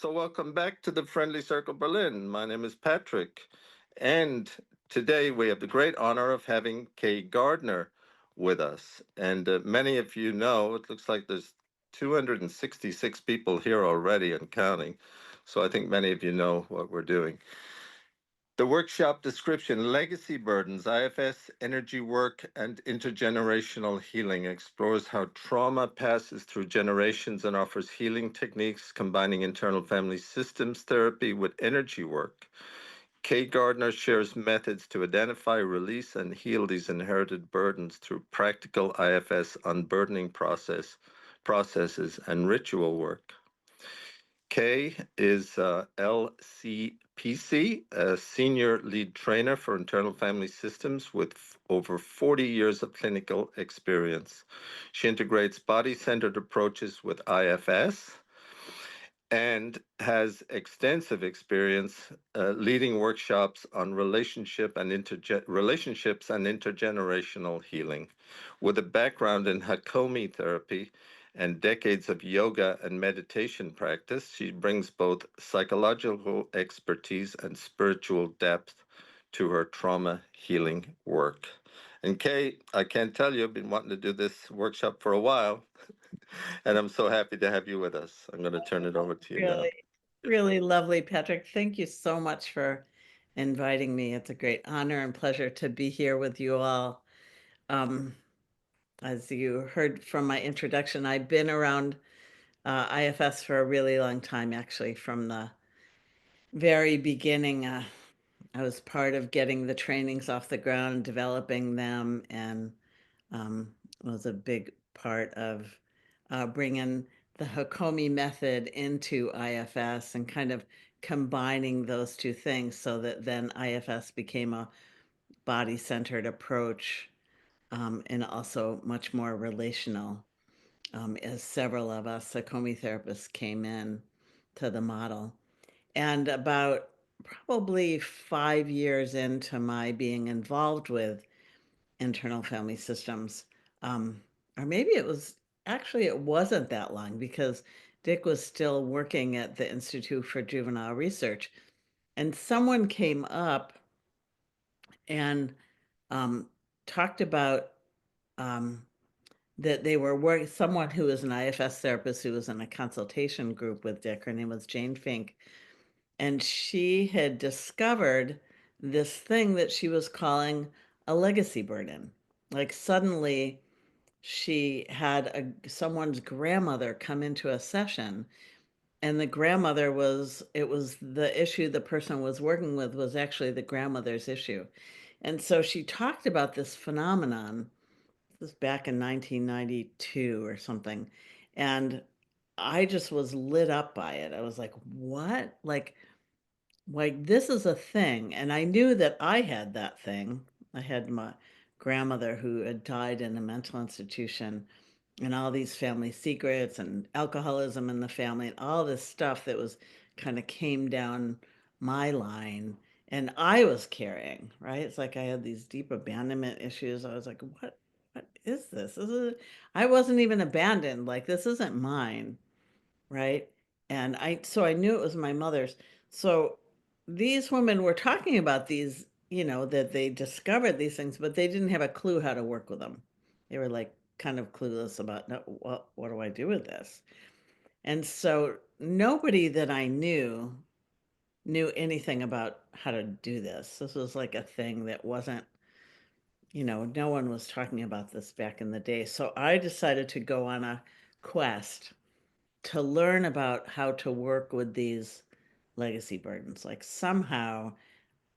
So, welcome back to the Friendly Circle Berlin. My name is Patrick, and today we have the great honor of having Kay Gardner with us. And many of you know, it looks like there's 266 people here already and counting. So, I think many of you know what we're doing. The workshop description: Legacy Burdens, IFS, Energy Work, and Intergenerational Healing explores how trauma passes through generations and offers healing techniques combining internal family systems therapy with energy work. Kay Gardner shares methods to identify, release, and heal these inherited burdens through practical IFS unburdening processes and ritual work. Kay is LCPC, a senior lead trainer for internal family systems with over 40 years of clinical experience. She integrates body centered approaches with IFS and has extensive experience leading workshops on relationships and intergenerational healing. With a background in Hakomi therapy and decades of yoga and meditation practice, she brings both psychological expertise and spiritual depth to her trauma healing work. And Kay, I can't tell you, I've been wanting to do this workshop for a while, and I'm so happy to have you with us. I'm going to turn it over to you now. Really, really lovely, Patrick. Thank you so much for inviting me. It's a great honor and pleasure to be here with you all. Um, as you heard from my introduction, I've been around IFS for a really long time, actually, from the very beginning. I was part of getting the trainings off the ground, developing them, and um, was a big part of bringing the Hakomi method into IFS and kind of combining those two things so that then IFS became a body-centered approach and also much more relational as several of us Hakomi therapists came in to the model. And about probably 5 years into my being involved with internal family systems. Um, or maybe it was actually it wasn't that long because Dick was still working at the Institute for Juvenile Research, and someone came up and um, talked about um, that they were working. Someone who was an IFS therapist who was in a consultation group with Dick. Her name was Jane Fink, and she had discovered this thing that she was calling a legacy burden. Like suddenly she had someone's grandmother come into a session, and the grandmother was it was the issue the person was working with was actually the grandmother's issue. And so she talked about this phenomenon. This was back in 1992 or something, and I just was lit up by it. I was like, what, like this is a thing. And I knew that I had that thing. I had my grandmother who had died in a mental institution, and all these family secrets and alcoholism in the family and all this stuff that was kind of came down my line, and I was carrying, right? It's like I had these deep abandonment issues. I was like, what is this? I wasn't even abandoned. Like this isn't mine, right? And so I knew it was my mother's. So these women were talking about these, that they discovered these things, but they didn't have a clue how to work with them. They were like kind of clueless about, no, what do I do with this? And so nobody that I knew anything about how to do this. This was like a thing that wasn't, no one was talking about this back in the day. So I decided to go on a quest to learn about how to work with these legacy burdens. Like somehow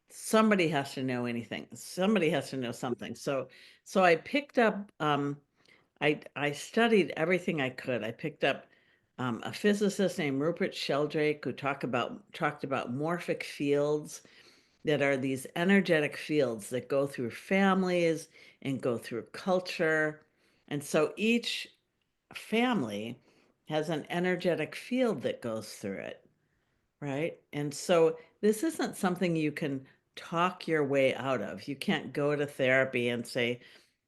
somebody has to know anything. Somebody has to know something. So I picked up I studied everything I could. I picked up a physicist named Rupert Sheldrake who talked about morphic fields that are these energetic fields that go through families and go through culture. And so each family has an energetic field that goes through it, right? And so this isn't something you can talk your way out of. You can't go to therapy and say,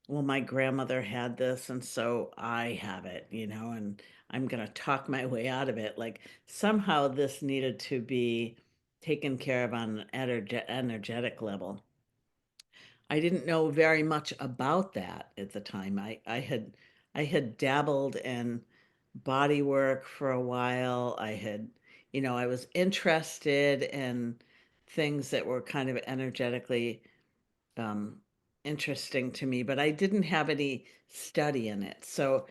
well, my grandmother had this, and so I have it, and I'm going to talk my way out of it. Like somehow this needed to be taken care of on an energetic level. I didn't know very much about that at the time. I had dabbled in body work for a while. I was interested in things that were kind of energetically um, interesting to me, but I didn't have any study in it. So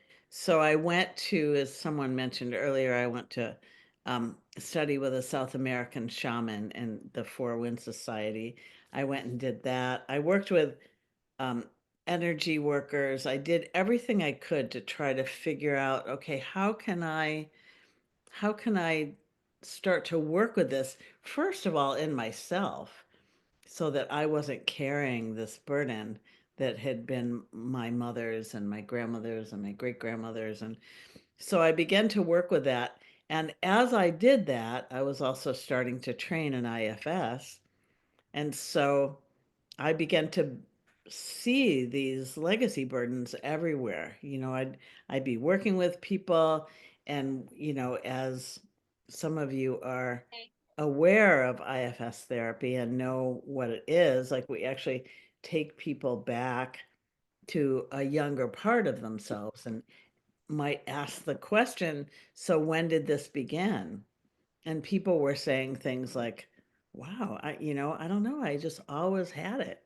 I went to, as someone mentioned earlier, I went to study with a South American shaman in the Four Wind Society. I went and did that. I worked with um, energy workers. I did everything I could to try to figure out, okay, how can I start to work with this, first of all, in myself, so that I wasn't carrying this burden that had been my mother's and my grandmother's and my great grandmother's. And so I began to work with that. And as I did that, I was also starting to train in IFS. And so I began to see these legacy burdens everywhere. I'd be working with people, and as some of you are aware of IFS therapy and know what it is, like we actually take people back to a younger part of themselves and might ask the question, so when did this begin? And people were saying things like, wow, I don't know, I just always had it.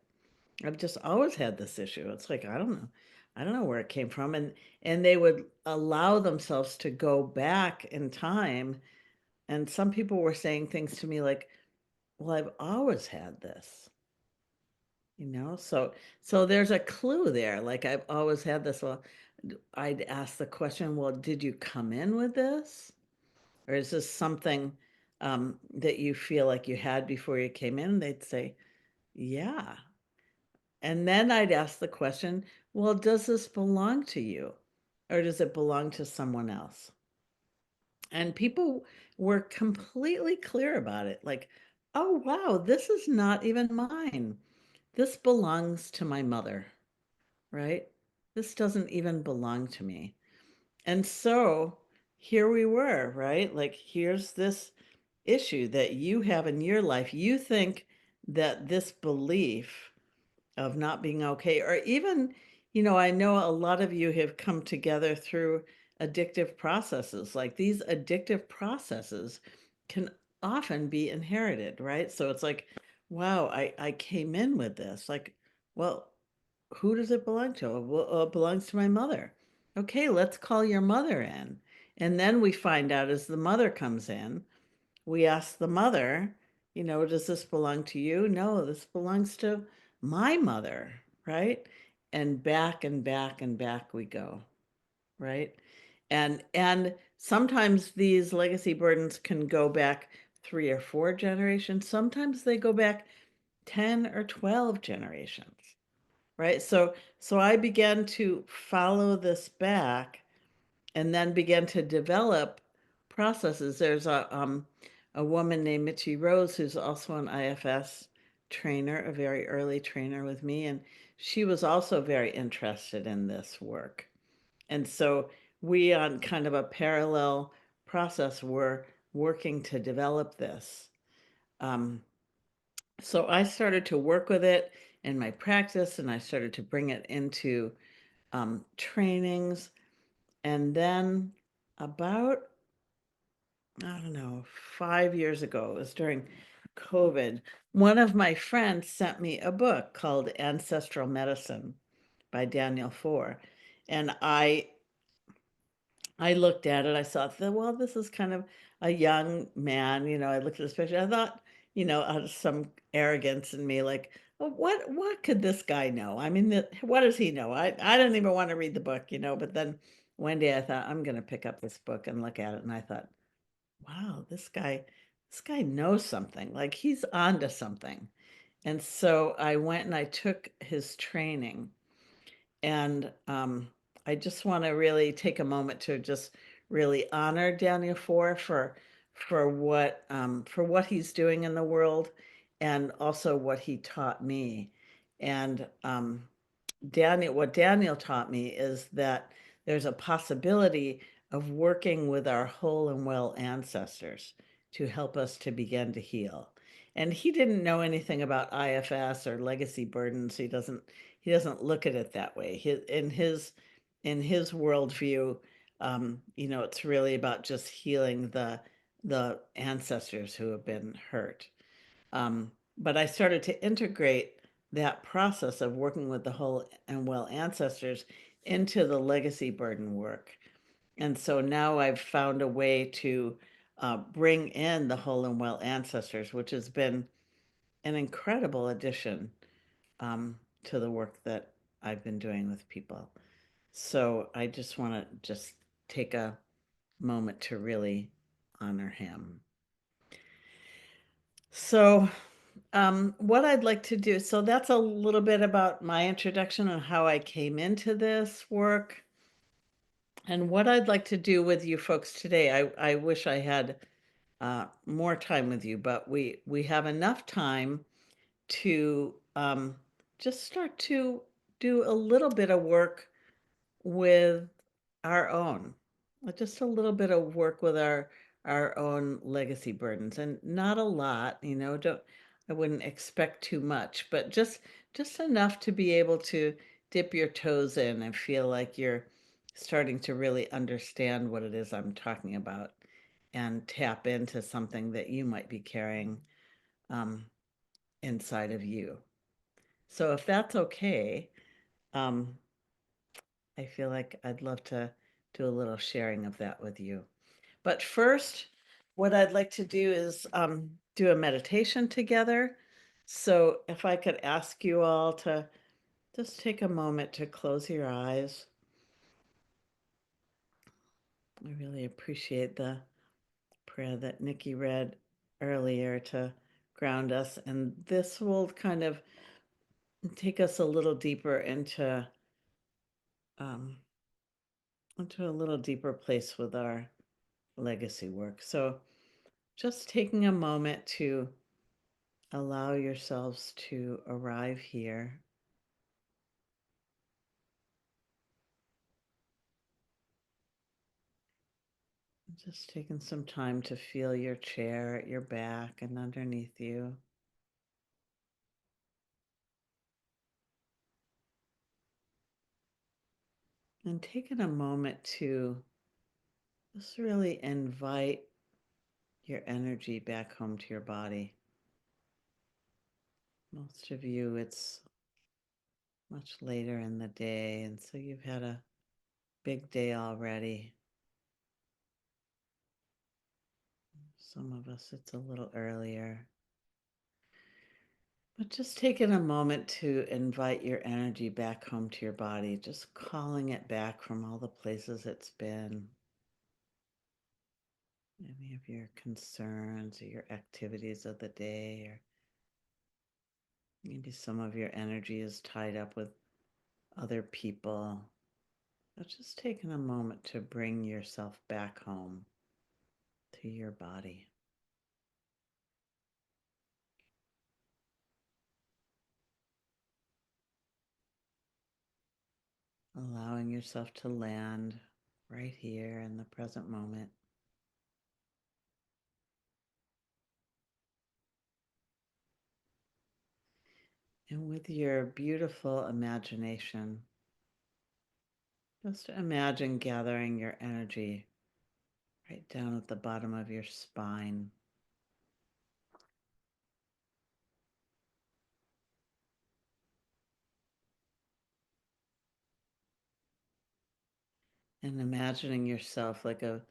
I've just always had this issue. It's like, I don't know. I don't know where it came from. And they would allow themselves to go back in time. And some people were saying things to me like, well, I've always had this, so there's a clue there. Like I've always had this. Well, I'd ask the question, well, did you come in with this? Or is this something that you feel like you had before you came in? They'd say, yeah. And then I'd ask the question, well, does this belong to you? Or does it belong to someone else? And people were completely clear about it. Like, oh, wow, this is not even mine. This belongs to my mother, right? This doesn't even belong to me. And so here we were, right? Like, here's this issue that you have in your life. You think that this belief of not being okay, or even, I know a lot of you have come together through addictive processes. Like these addictive processes can often be inherited, right? So it's like, wow, I came in with this. Like, well, who does it belong to? Well, it belongs to my mother. Okay, let's call your mother in. And then we find out as the mother comes in, we ask the mother, does this belong to you? No, this belongs to my mother, right? And back and back and back we go, right? And sometimes these legacy burdens can go back 3 or 4 generations. Sometimes they go back 10 or 12 generations, right? So I began to follow this back and then began to develop processes. There's a woman named Mitchie Rose who's also an IFS trainer, a very early trainer with me, and she was also very interested in this work. And so we, on kind of a parallel process, were working to develop this. Um, so I started to work with it in my practice, and I started to bring it into trainings. And then about, I don't know, 5 years ago, it was during COVID, one of my friends sent me a book called Ancestral Medicine by Daniel Foor. And I looked at it, I saw, well, this is kind of a young man, I looked at this picture, I thought, out of some arrogance in me, like, well, what could this guy know? I mean, what does he know? I don't even want to read the book, but then one day I thought, I'm going to pick up this book and look at it. And I thought, wow, this guy knows something, like he's onto something. And so I went and I took his training. And I just want to really take a moment to just really honor Daniel Foor for what he's doing in the world, and also what he taught me. And what Daniel taught me is that there's a possibility of working with our whole and well ancestors to help us to begin to heal. And he didn't know anything about IFS or legacy burdens. He doesn't look at it that way. In his worldview, it's really about just healing the ancestors who have been hurt. But I started to integrate that process of working with the whole and well ancestors into the legacy burden work. And so now I've found a way to bring in the whole and well ancestors, which has been an incredible addition to the work that I've been doing with people. So I just want to just take a moment to really honor him. So what I'd like to do, so that's a little bit about my introduction and how I came into this work. And what I'd like to do with you folks today, I wish I had more time with you, but we have enough time to just start to do a little bit of work with our own, just a little bit of work with our own legacy burdens, and not a lot, don't I wouldn't expect too much, but just enough to be able to dip your toes in and feel like you're starting to really understand what it is I'm talking about and tap into something that you might be carrying um, inside of you. So if that's okay, um, I feel like I'd love to do a little sharing of that with you. But first, what I'd like to do is do a meditation together. So if I could ask you all to just take a moment to close your eyes. I really appreciate the prayer that Nikki read earlier to ground us. And this will kind of take us a little deeper um, into a little deeper place with our legacy work. So just taking a moment to allow yourselves to arrive here. Just taking some time to feel your chair at your back and underneath you. And taking a moment to just really invite your energy back home to your body. Most of you, it's much later in the day, and so you've had a big day already. Some of us, it's a little earlier. But just taking a moment to invite your energy back home to your body, just calling it back from all the places it's been. Any of your concerns or your activities of the day, or maybe some of your energy is tied up with other people. But just taking a moment to bring yourself back home to your body. Allowing yourself to land right here in the present moment. And with your beautiful imagination, just imagine gathering your energy right down at the bottom of your spine. And imagining yourself like a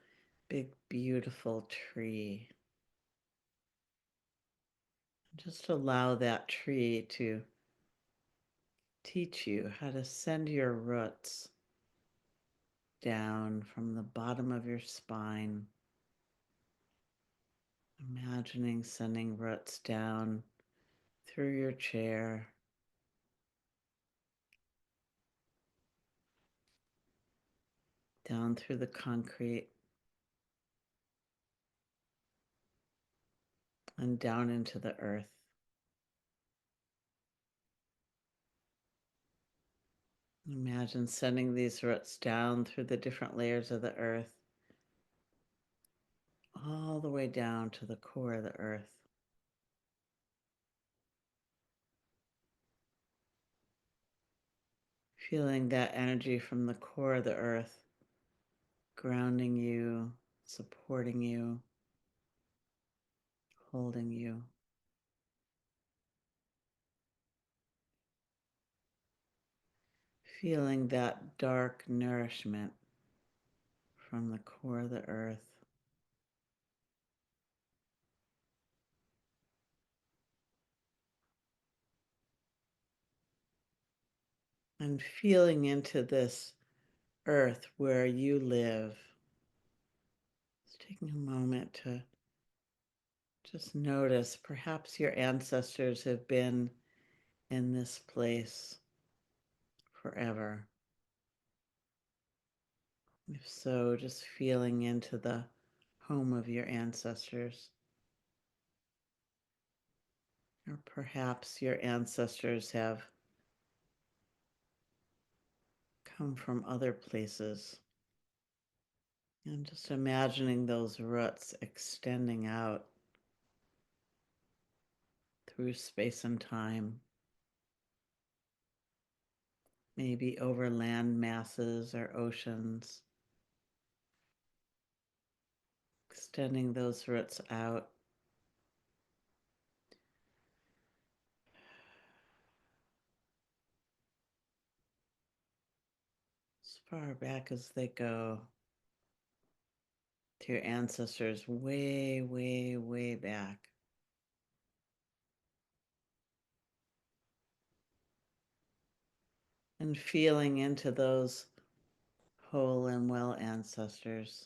big, beautiful tree. Just allow that tree to teach you how to send your roots down from the bottom of your spine. Imagining sending roots down through your chair, down through the concrete, and down into the earth. Imagine sending these roots down through the different layers of the earth, all the way down to the core of the earth. Feeling that energy from the core of the earth, grounding you, supporting you, holding you. Feeling that dark nourishment from the core of the earth. And feeling into this earth where you live. Just taking a moment to just notice perhaps your ancestors have been in this place forever. If so, just feeling into the home of your ancestors. Or perhaps your ancestors have come from other places. And just imagining those roots extending out through space and time, maybe over land masses or oceans, extending those roots out as far back as they go to your ancestors way, way, way back. And feeling into those whole and well ancestors.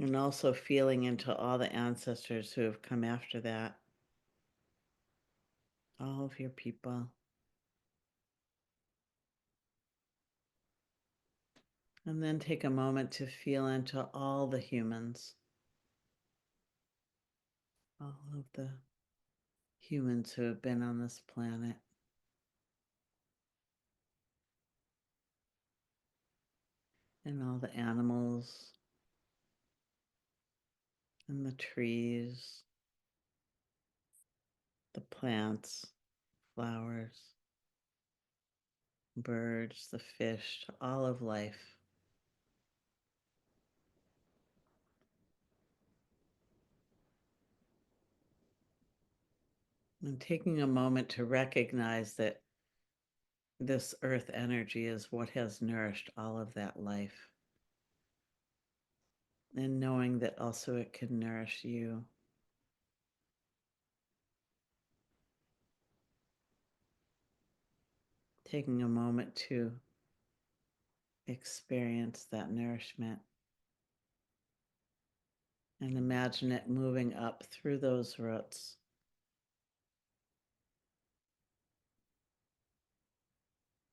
And also feeling into all the ancestors who have come after that, all of your people. And then take a moment to feel into all the humans, all of the humans who have been on this planet. And all the animals and the trees, the plants, flowers, birds, the fish, all of life. And taking a moment to recognize that this earth energy is what has nourished all of that life. And knowing that also it can nourish you. Taking a moment to experience that nourishment. And imagine it moving up through those roots.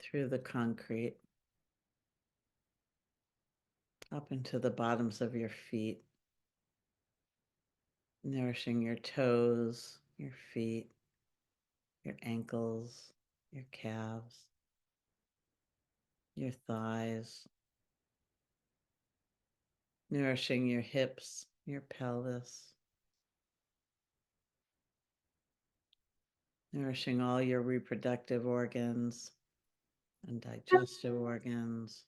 Through the concrete. Up into the bottoms of your feet. Nourishing your toes, your feet, your ankles, your calves, your thighs. Nourishing your hips, your pelvis. Nourishing all your reproductive organs and digestive organs,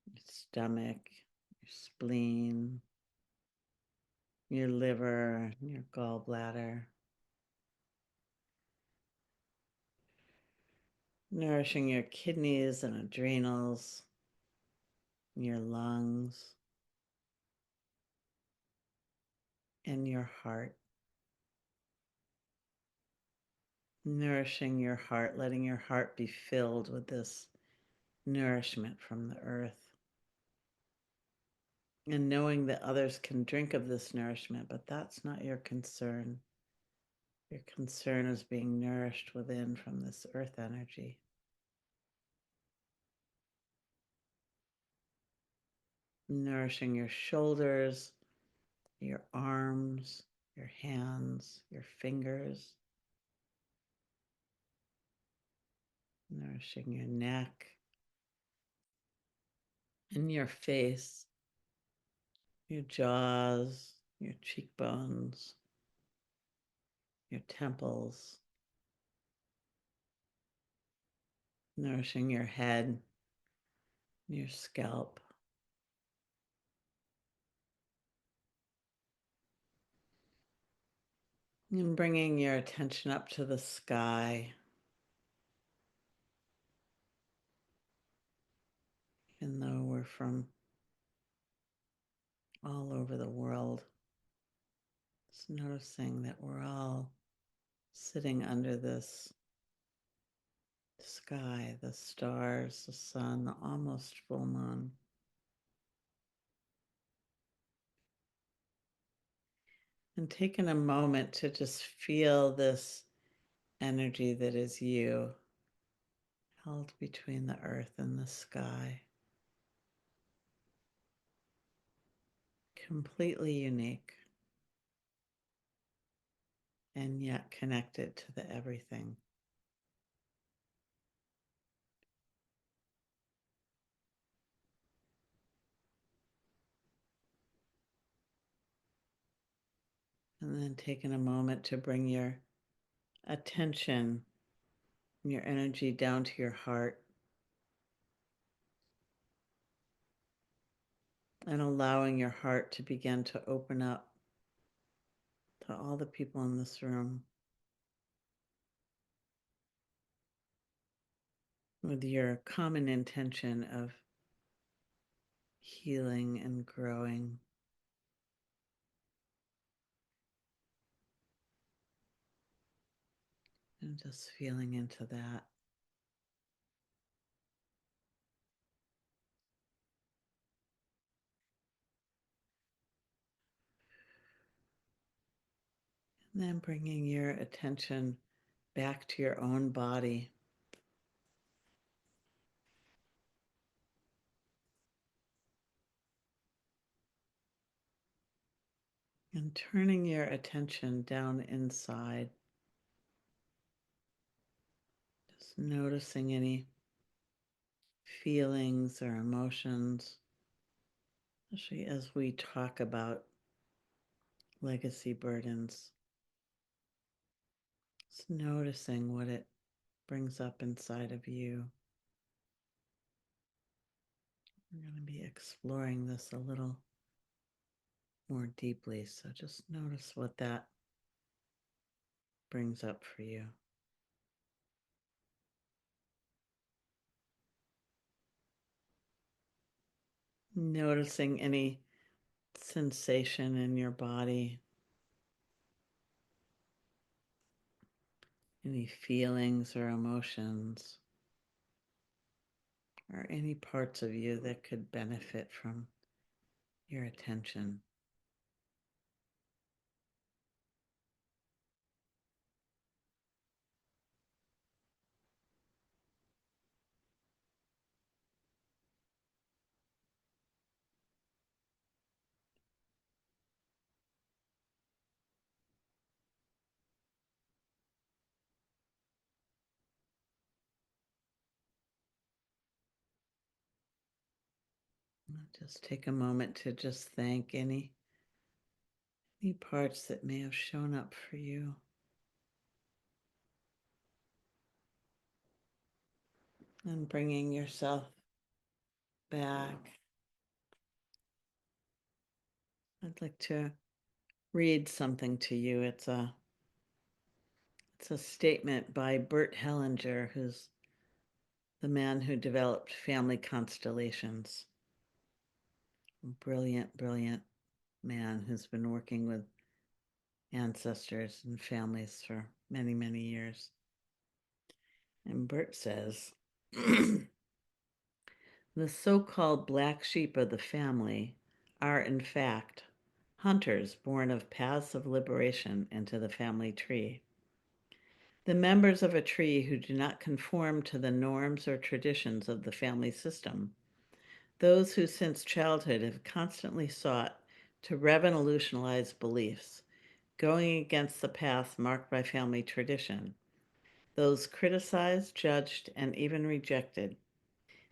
your stomach, your spleen, your liver, your gallbladder. Nourishing your kidneys and adrenals, your lungs, and your heart. Nourishing your heart, letting your heart be filled with this nourishment from the earth. And knowing that others can drink of this nourishment, but that's not your concern. Your concern is being nourished within from this earth energy. Nourishing your shoulders, your arms, your hands, your fingers. Nourishing your neck, in your face, your jaws, your cheekbones, your temples, nourishing your head, your scalp. And bringing your attention up to the sky, even though we're from all over the world, just noticing that we're all sitting under this sky, the stars, the sun, the almost full moon. And taking a moment to just feel this energy that is you, held between the earth and the sky. Completely unique, and yet connected to the everything. And then taking a moment to bring your attention, your energy down to your heart, and allowing your heart to begin to open up to all the people in this room with your common intention of healing and growing. And just feeling into that. And then bringing your attention back to your own body. And turning your attention down inside. Just noticing any feelings or emotions, especially as we talk about legacy burdens. Just noticing what it brings up inside of you. We're going to be exploring this a little more deeply, so just notice what that brings up for you. Noticing any sensation in your body, any feelings or emotions, or any parts of you that could benefit from your attention. Just take a moment to just thank any parts that may have shown up for you. And bringing yourself back. I'd like to read something to you. It's a statement by Bert Hellinger, who's the man who developed family constellations. A brilliant, brilliant man who's been working with ancestors and families for many, many years. And Bert says, the so-called black sheep of the family are, in fact, hunters born of paths of liberation into the family tree. The members of a tree who do not conform to the norms or traditions of the family system, those who since childhood have constantly sought to revolutionize beliefs, going against the path marked by family tradition, those criticized, judged, and even rejected.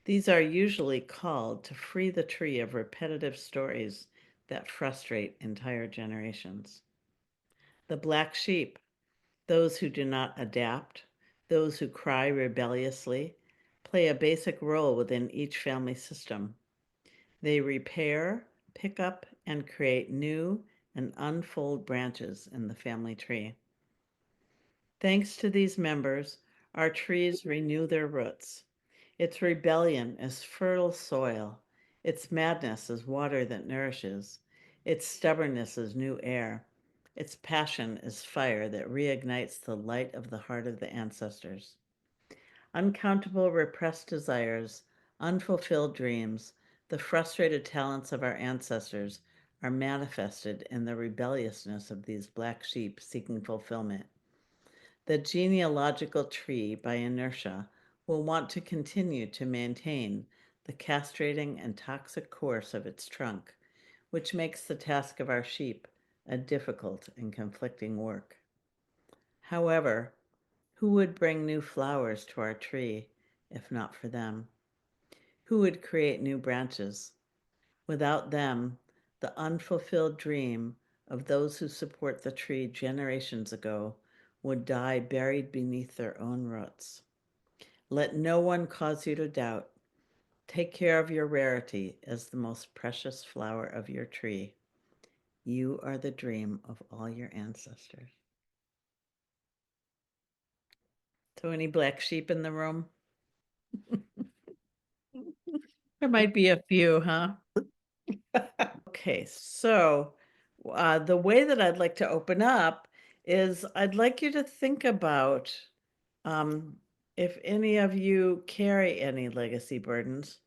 These are usually called to free the tree of repetitive stories that frustrate entire generations. The black sheep, those who do not adapt, those who cry rebelliously, play a basic role within each family system. They repair, pick up, and create new and unfold branches in the family tree. Thanks to these members, our trees renew their roots. Its rebellion is fertile soil. Its madness is water that nourishes. Its stubbornness is new air. Its passion is fire that reignites the light of the heart of the ancestors. Uncountable repressed desires, unfulfilled dreams, the frustrated talents of our ancestors are manifested in the rebelliousness of these black sheep seeking fulfillment. The genealogical tree, by inertia, will want to continue to maintain the castrating and toxic course of its trunk, which makes the task of our sheep a difficult and conflicting work. However, who would bring new flowers to our tree if not for them? Who would create new branches? Without them, the unfulfilled dream of those who support the tree generations ago would die buried beneath their own roots. Let no one cause you to doubt. Take care of your rarity as the most precious flower of your tree. You are the dream of all your ancestors. So, any black sheep in the room? There might be a few, huh? Okay, so the way that I'd like to open up is I'd like you to think about um, if any of you carry any legacy burdens,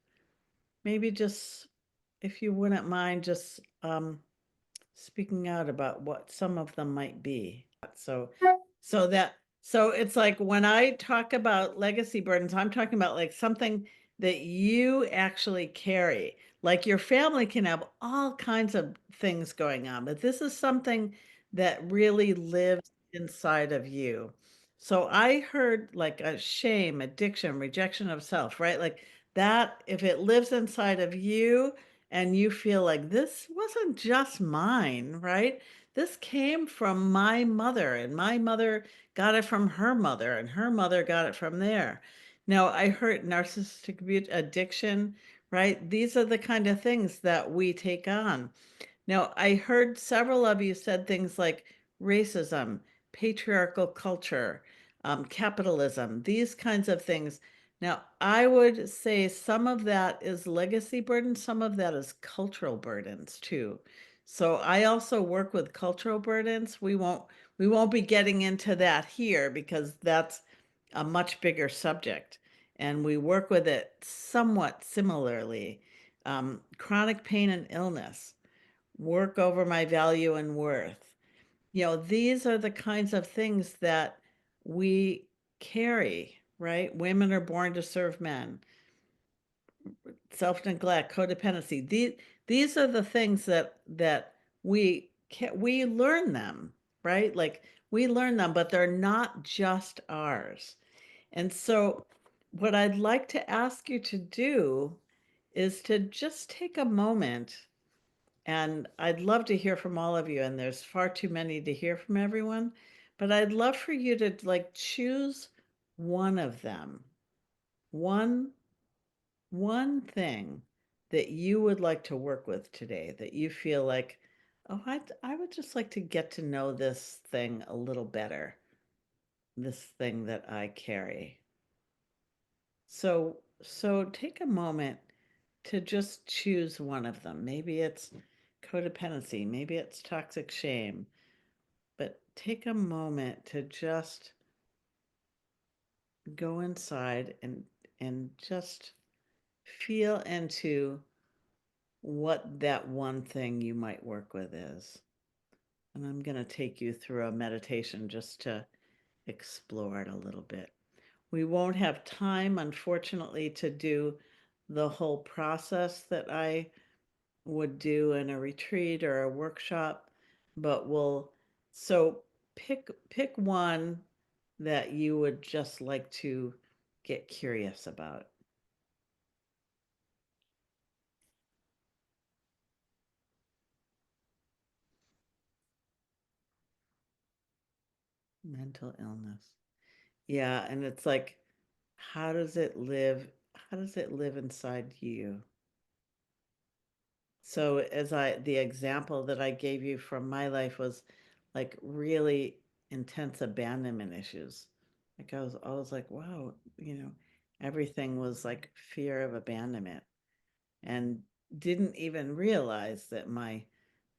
maybe just if you wouldn't mind just speaking out about what some of them might be. So it's like when I talk about legacy burdens, I'm talking about like something that you actually carry. Like your family can have all kinds of things going on, but this is something that really lives inside of you. So I heard like a shame, addiction, rejection of self, right? Like that, if it lives inside of you and you feel like this wasn't just mine, right? This came from my mother, and my mother got it from her mother, and her mother got it from there. Now, I heard narcissistic addiction, right? These are the kind of things that we take on. Now, I heard several of you said things like racism, patriarchal culture, capitalism, these kinds of things. Now, I would say some of that is legacy burden, some of that is cultural burdens too. So I also work with cultural burdens. We won't be getting into that here because that's a much bigger subject, and we work with it somewhat similarly. Chronic pain and illness, work over my value and worth. These are the kinds of things that we carry, right? Women are born to serve men, self-neglect, codependency. These are the things that we learn them, right? Like we learn them, but they're not just ours. And so what I'd like to ask you to do is to just take a moment, and I'd love to hear from all of you, and there's far too many to hear from everyone, but I'd love for you to like choose one of them, one one thing that you would like to work with today that you feel like, oh, I would just like to get to know this thing a little better, this thing that I carry. So take a moment to just choose one of them. Maybe it's codependency, maybe it's toxic shame, but take a moment to just go inside and just feel into what that one thing you might work with is. And I'm going to take you through a meditation just to explore it a little bit. We won't have time, unfortunately, to do the whole process that I would do in a retreat or a workshop, but so pick one that you would just like to get curious about. Mental illness. Yeah, and it's like, how does it live? How does it live inside you? So the example that I gave you from my life was like really intense abandonment issues. Like I was like, wow, everything was like fear of abandonment, and didn't even realize that my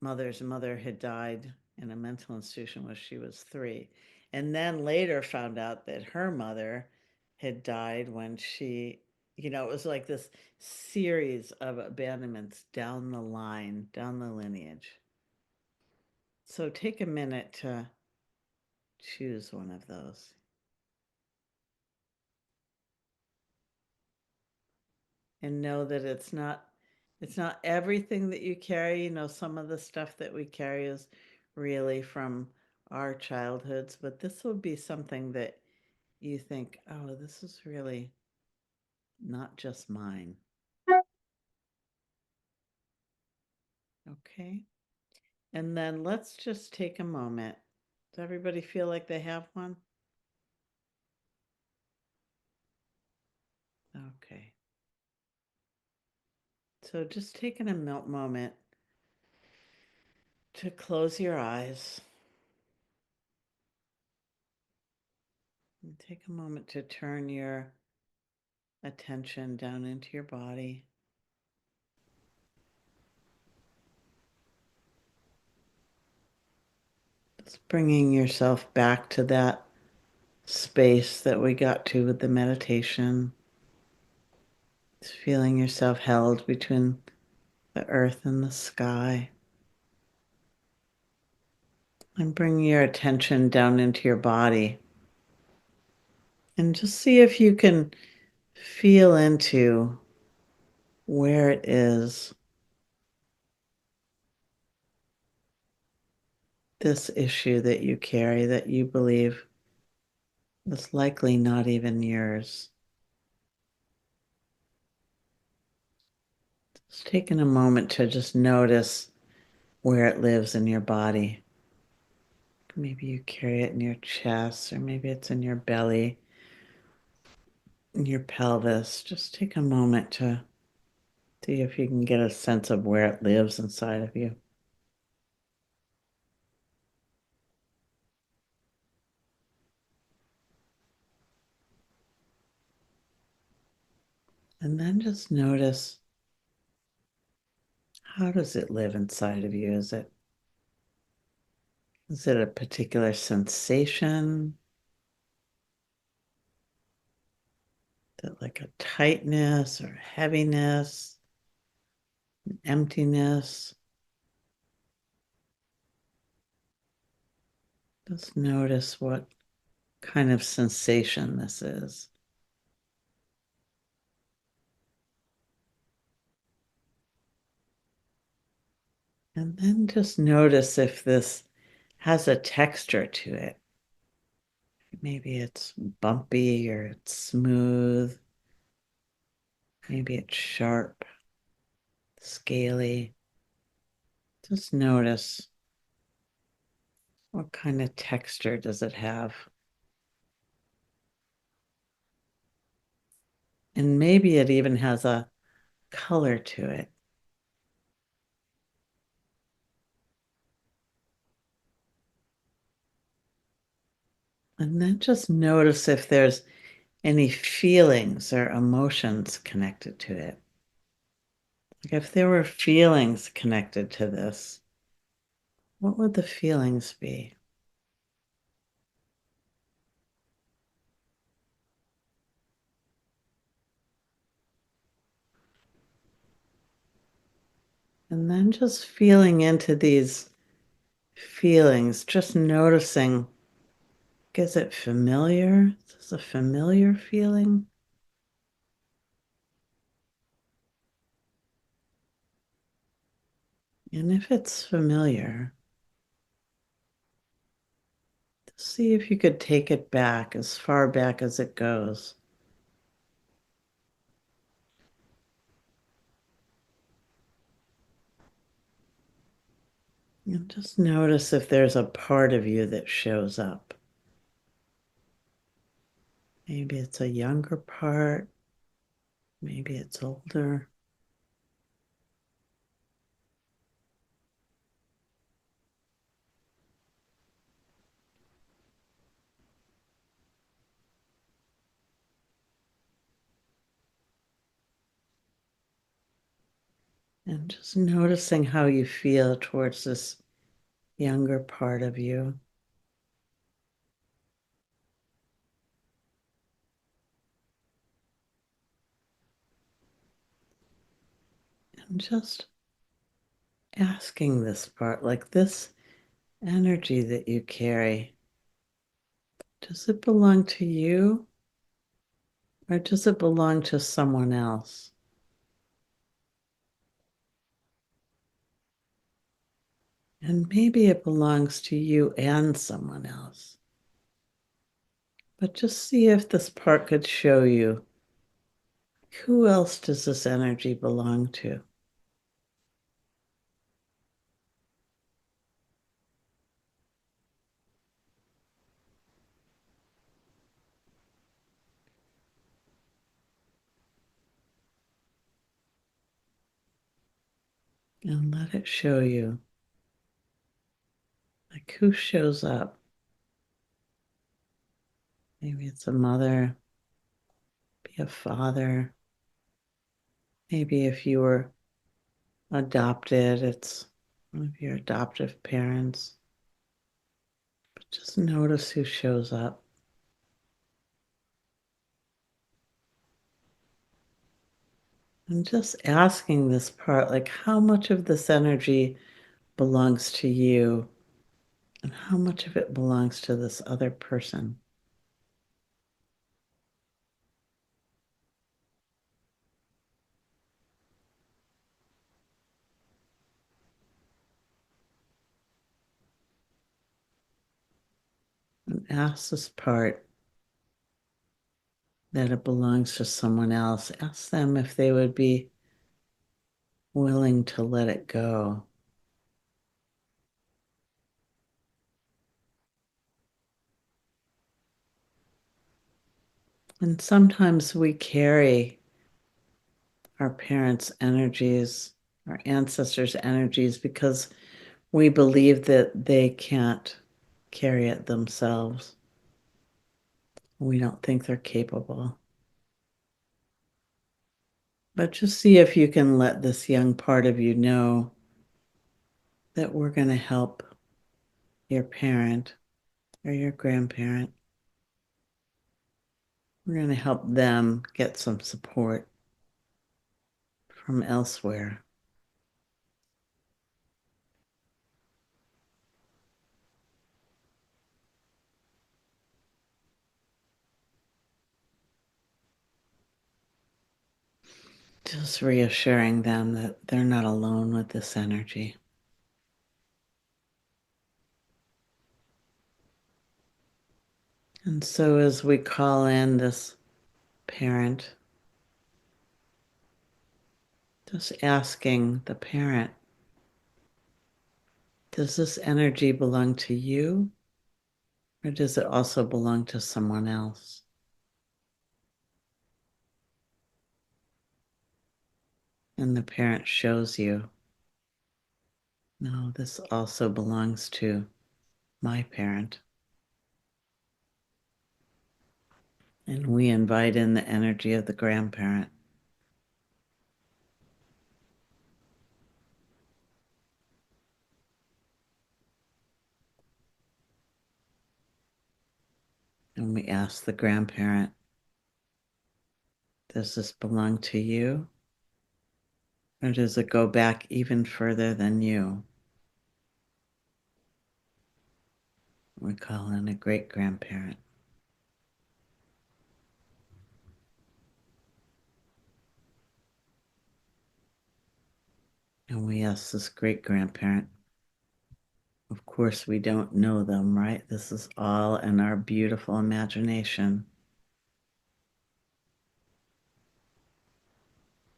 mother's mother had died in a mental institution when she was 3. And then later found out that her mother had died when it was like this series of abandonments down the line, down the lineage. So take a minute to choose one of those and know that it's not everything that you carry. Some of the stuff that we carry is really from our childhoods, but this will be something that you think, oh, this is really not just mine. Okay. And then let's just take a moment. Does everybody feel like they have one? Okay. So just taking a moment to close your eyes and take a moment to turn your attention down into your body. Just bringing yourself back to that space that we got to with the meditation. Just feeling yourself held between the earth and the sky. And bringing your attention down into your body. And just see if you can feel into where it is this issue that you carry that you believe is likely not even yours. Just taking a moment to just notice where it lives in your body. Maybe you carry it in your chest, or maybe it's in your belly, in your pelvis. Just take a moment to see if you can get a sense of where it lives inside of you. And then just notice, how does it live inside of you? Is it a particular sensation? Is it like a tightness or heaviness, emptiness? Just notice what kind of sensation this is. And then just notice if this has a texture to it. Maybe it's bumpy or it's smooth. Maybe it's sharp, scaly. Just notice, what kind of texture does it have? And maybe it even has a color to it. And then just notice if there's any feelings or emotions connected to it. Like if there were feelings connected to this, what would the feelings be? And then just feeling into these feelings, just noticing, is it familiar? Is this a familiar feeling? And if it's familiar, see if you could take it back as far back as it goes. And just notice if there's a part of you that shows up. Maybe it's a younger part. Maybe it's older. And just noticing how you feel towards this younger part of you. And just asking this part, like this energy that you carry, does it belong to you or does it belong to someone else? And maybe it belongs to you and someone else. But just see if this part could show you, who else does this energy belong to? And let it show you, like, who shows up. Maybe it's a mother, be a father. Maybe if you were adopted, it's one of your adoptive parents. But just notice who shows up. And just asking this part, like, how much of this energy belongs to you and how much of it belongs to this other person? And ask this part that it belongs to someone else. Ask them if they would be willing to let it go. And sometimes we carry our parents' energies, our ancestors' energies, because we believe that they can't carry it themselves. We don't think they're capable. But just see if you can let this young part of you know that we're going to help your parent or your grandparent. We're going to help them get some support from elsewhere. Just reassuring them that they're not alone with this energy. And so as we call in this parent, just asking the parent, does this energy belong to you or does it also belong to someone else? And the parent shows you, no, this also belongs to my parent. And we invite in the energy of the grandparent. And we ask the grandparent, does this belong to you? Or does it go back even further than you? We call in a great grandparent. And we ask this great grandparent, of course, we don't know them, right? This is all in our beautiful imagination.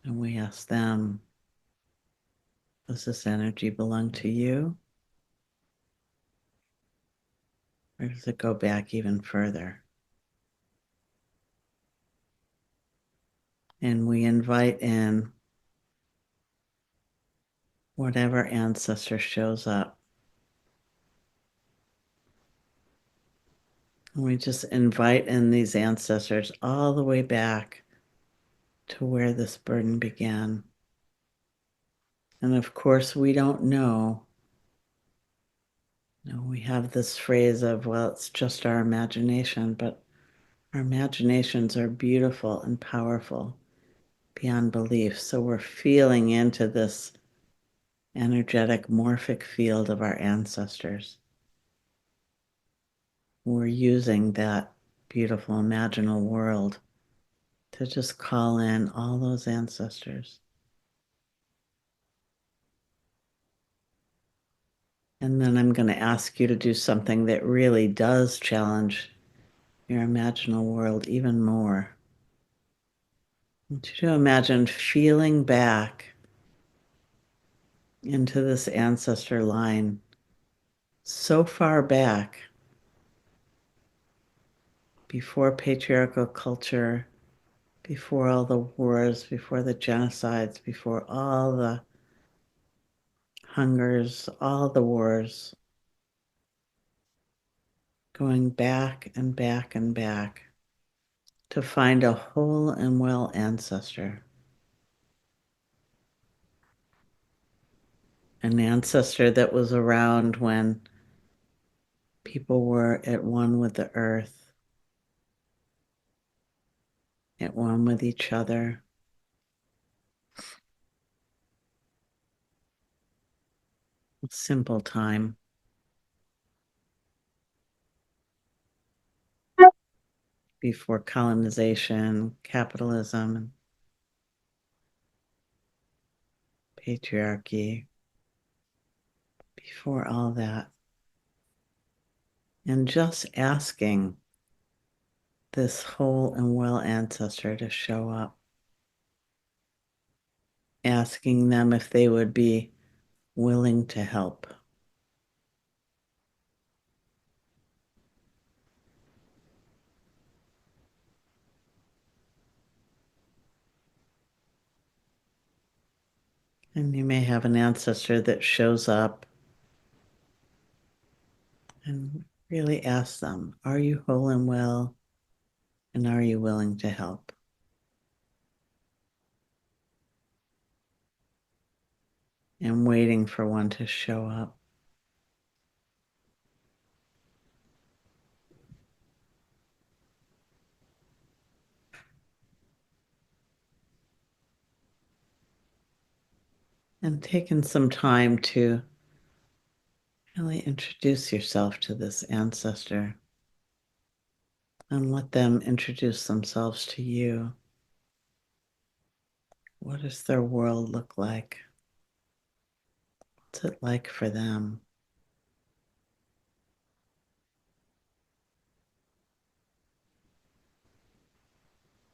And we ask them, does this energy belong to you? Or does it go back even further? And we invite in whatever ancestor shows up. And we just invite in these ancestors all the way back to where this burden began. And of course, we don't know. You know, we have this phrase of, well, it's just our imagination, but our imaginations are beautiful and powerful beyond belief. So we're feeling into this energetic morphic field of our ancestors. We're using that beautiful imaginal world to just call in all those ancestors. And then I'm going to ask you to do something that really does challenge your imaginal world even more. I want you to imagine feeling back into this ancestor line so far back before patriarchal culture, before all the wars, before the genocides, before all the hungers, all the wars, going back and back and back to find a whole and well ancestor. An ancestor that was around when people were at one with the earth, at one with each other. A simple time. Before colonization, capitalism, patriarchy, before all that. And just asking this whole and well ancestor to show up, asking them if they would be willing to help. And you may have an ancestor that shows up and really ask them, are you whole and well? And are you willing to help? And waiting for one to show up. And taking some time to really introduce yourself to this ancestor and let them introduce themselves to you. What does their world look like? What's it like for them?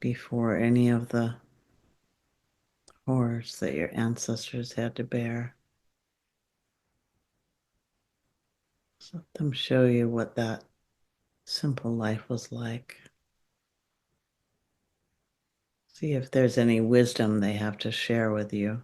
Before any of the horrors that your ancestors had to bear. So let them show you what that simple life was like. See if there's any wisdom they have to share with you.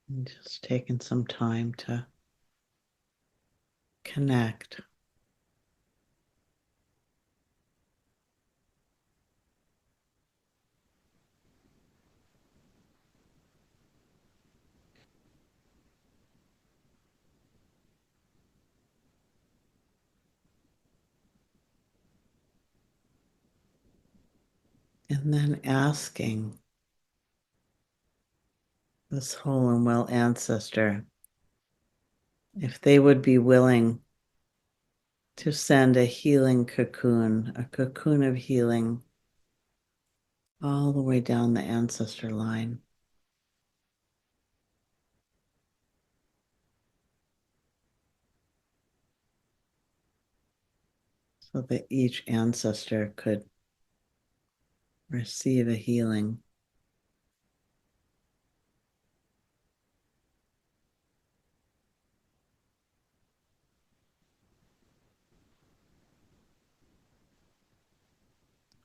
And just taking some time to connect. And then asking this whole and well ancestor if they would be willing to send a healing cocoon, a cocoon of healing all the way down the ancestor line. So that each ancestor could receive a healing.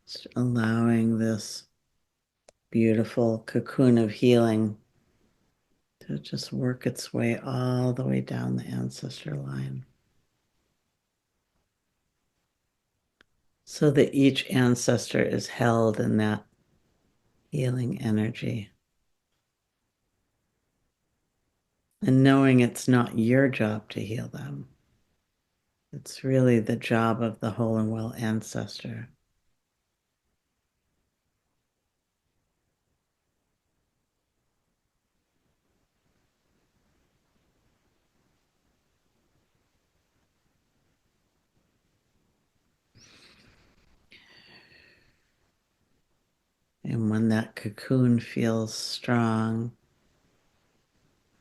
Just allowing this beautiful cocoon of healing to just work its way all the way down the ancestor line, so that each ancestor is held in that healing energy. And knowing it's not your job to heal them. It's really the job of the whole and well ancestor. And when that cocoon feels strong,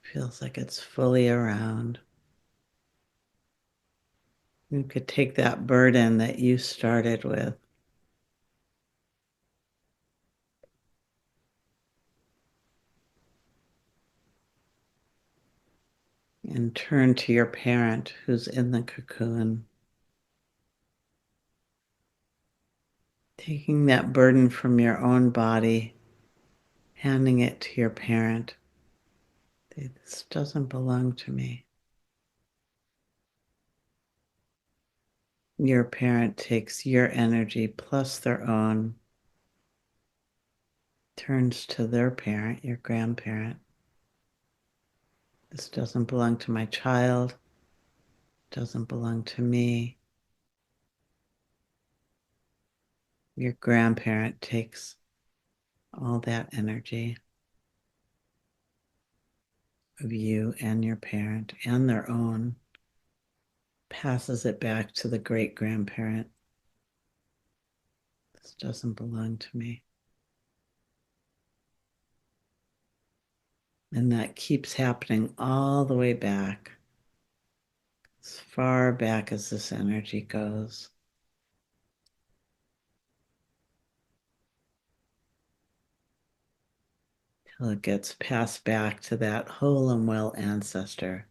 feels like it's fully around, you could take that burden that you started with and turn to your parent who's in the cocoon. Taking that burden from your own body, handing it to your parent. This doesn't belong to me. Your parent takes your energy plus their own, turns to their parent, your grandparent. This doesn't belong to my child, doesn't belong to me. Your grandparent takes all that energy of you and your parent and their own, passes it back to the great grandparent. This doesn't belong to me. And that keeps happening all the way back, as far back as this energy goes. Till it gets passed back to that whole and well ancestor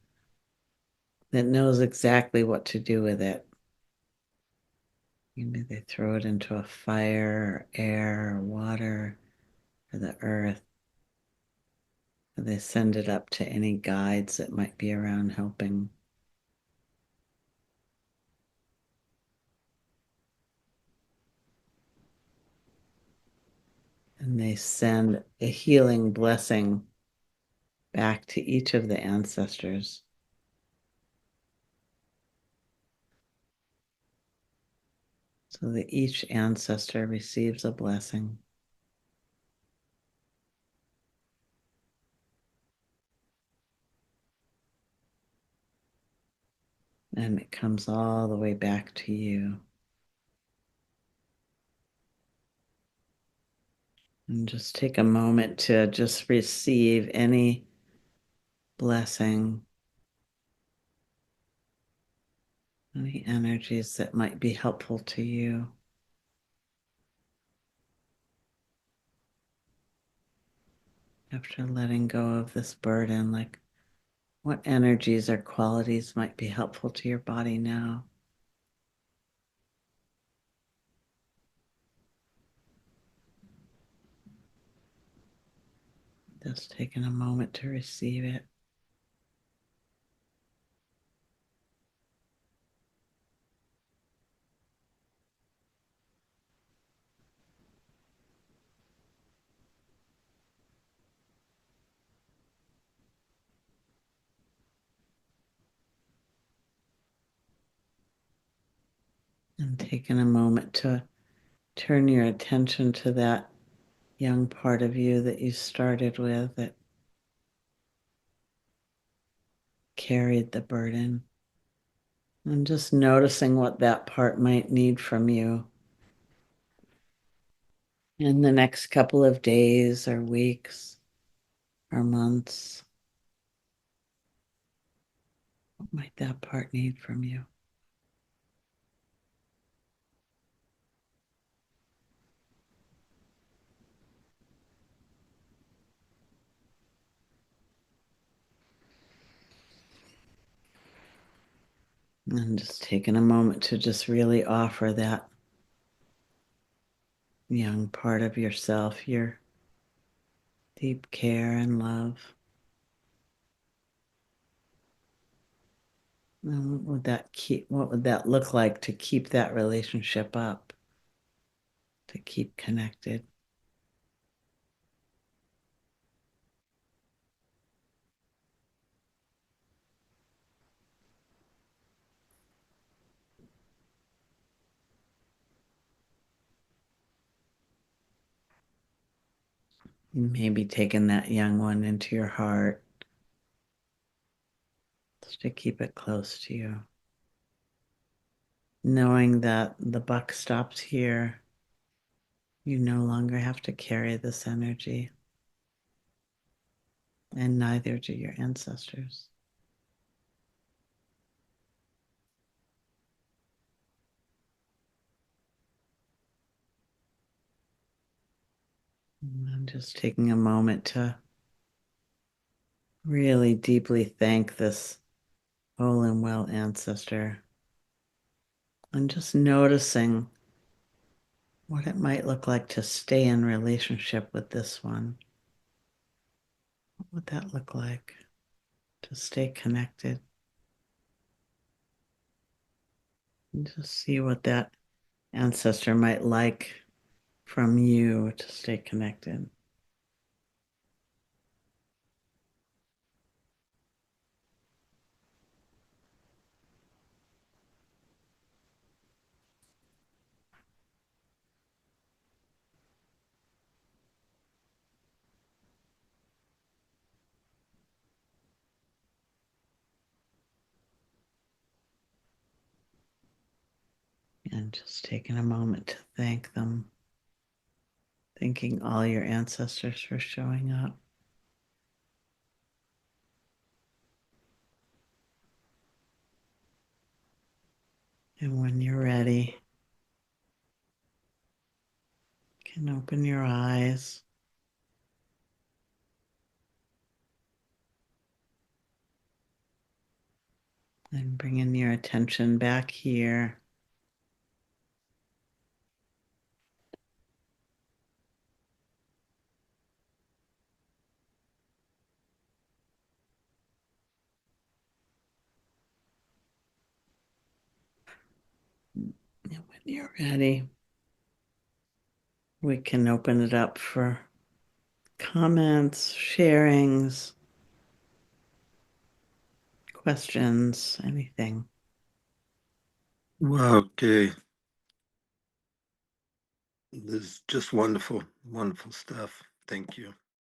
that knows exactly what to do with it. Maybe they throw it into a fire, or air, or water, or the earth. Or they send it up to any guides that might be around helping. And they send a healing blessing back to each of the ancestors. So that each ancestor receives a blessing. And it comes all the way back to you. And just take a moment to just receive any blessing, any energies that might be helpful to you. After letting go of this burden, like what energies or qualities might be helpful to your body now? Just taking a moment to receive it. And taking a moment to turn your attention to that young part of you that you started with that carried the burden. And just noticing what that part might need from you in the next couple of days or weeks or months. What might that part need from you? And just taking a moment to just really offer that young part of yourself your deep care and love. And what would that look like to keep that relationship up, to keep connected? Maybe taking that young one into your heart just to keep it close to you. Knowing that the buck stops here, you no longer have to carry this energy, and neither do your ancestors. And I'm just taking a moment to really deeply thank this whole and well ancestor, and just noticing what it might look like to stay in relationship with this one. What would that look like to stay connected? And just see what that ancestor might like from you to stay connected. And just taking a moment to thank them, thanking all your ancestors for showing up. And when you're ready, you can open your eyes. And bringing your attention back here. And when you're ready, we can open it up for comments, sharings, questions, anything. Okay. This is just wonderful, wonderful stuff. Thank you.